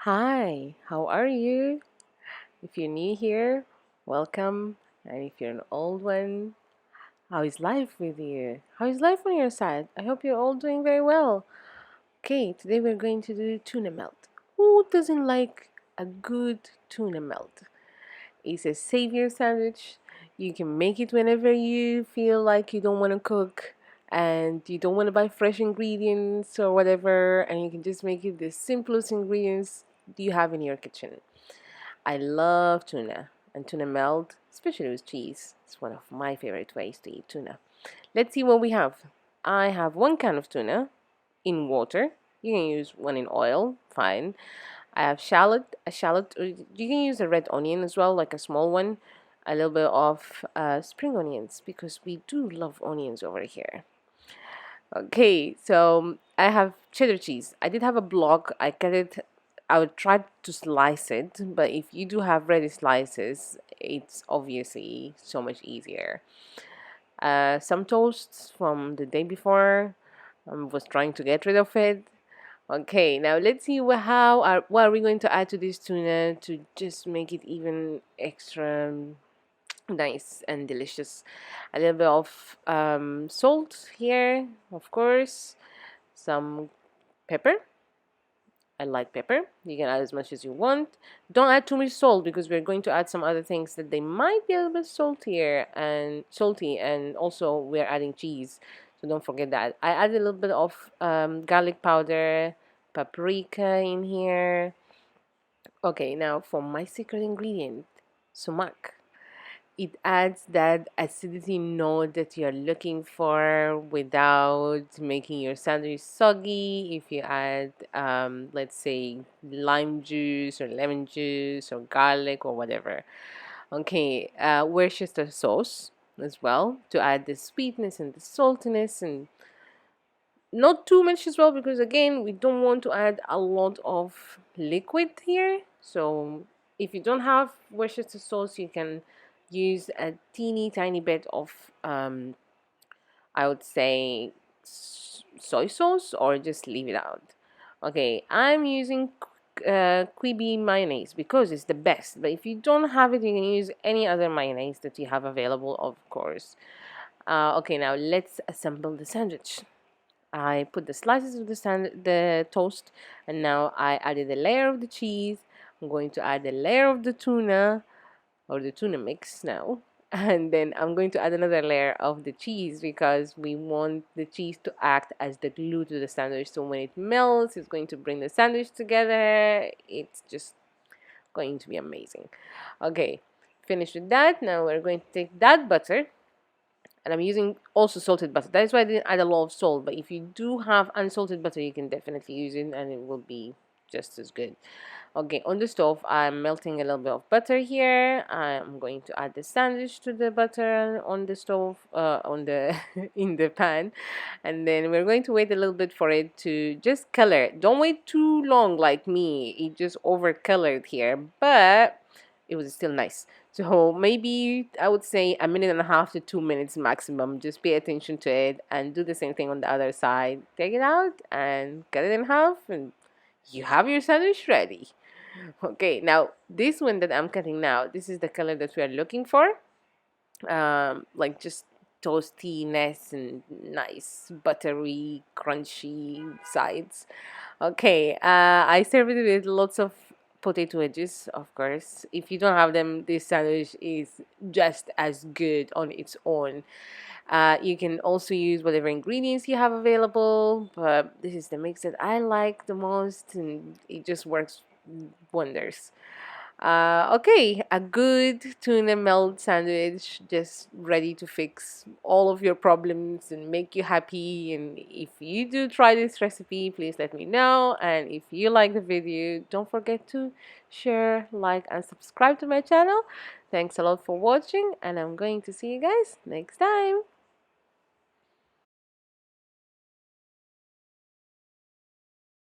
Hi, how are you? If you're new here, welcome. And if you're an old one, how is life with you? How is life on your side? I hope you're all doing very well. Okay, today we're going to do tuna melt. Who doesn't like a good tuna melt? It's a savior sandwich. You can make it whenever you feel like you don't want to cook and you don't want to buy fresh ingredients or whatever, and you can just make it the simplest ingredients you have in your kitchen. I love tuna and tuna melt, especially with cheese. It's one of my favorite ways to eat tuna. Let's see what we have. I have one can of tuna in water. You can use one in oil, fine. I have shallot, or you can use a red onion as well, like a small one. A little bit of spring onions because we do love onions over here. Okay, so I have cheddar cheese. I did have a block. I cut it. I would try to slice it, but if you do have ready slices, it's obviously so much easier. Some toasts from the day before. I was trying to get rid of it. Okay, now let's see what are we going to add to this tuna to just make it even extra nice and delicious. A little bit of salt here, of course, some pepper. I like pepper. You can add as much as you want. Don't add too much salt because we're going to add some other things that they might be a little bit salty, and also we're adding cheese. So don't forget that. I add a little bit of garlic powder, paprika in here. Okay, now for my secret ingredient, sumac. It adds that acidity note that you're looking for without making your sandwich soggy. If you add, let's say, lime juice or lemon juice or garlic or whatever. Okay, Worcester sauce as well to add the sweetness and the saltiness, and not too much as well because again we don't want to add a lot of liquid here. So if you don't have Worcester sauce, you can use a teeny tiny bit of I would say soy sauce, or just leave it out. Okay, I'm using Quibi mayonnaise because it's the best, but if you don't have it, you can use any other mayonnaise that you have available, of course. Okay, now let's assemble the sandwich. I put the slices of the toast, and now I added a layer of the cheese. I'm going to add a layer of the tuna, or the tuna mix now, and then I'm going to add another layer of the cheese because we want the cheese to act as the glue to the sandwich. So when it melts, it's going to bring the sandwich together. It's just going to be amazing. Okay, finished with that. Now we're going to take that butter, and I'm using also salted butter. That's why I didn't add a lot of salt, but if you do have unsalted butter, you can definitely use it and it will be just as good. Okay, on the stove, I'm melting a little bit of butter here. I'm going to add the sandwich to the butter on the stove, on the in the pan, and then we're going to wait a little bit for it to just color. Don't wait too long like me. It just over colored here, but it was still nice. So maybe I would say a minute and a half to 2 minutes maximum. Just pay attention to it and do the same thing on the other side. Take it out and cut it in half, and you have your sandwich ready. Okay, now this one that I'm cutting now, this is the color that we are looking for. Like just toastiness and nice buttery, crunchy sides. Okay, I serve it with lots of potato wedges, of course. If you don't have them, this sandwich is just as good on its own. You can also use whatever ingredients you have available, but this is the mix that I like the most, and it just works wonders. Okay, a good tuna melt sandwich just ready to fix all of your problems and make you happy. And if you do try this recipe, please let me know. And if you like the video, don't forget to share, like, and subscribe to my channel. Thanks a lot for watching, and I'm going to see you guys next time.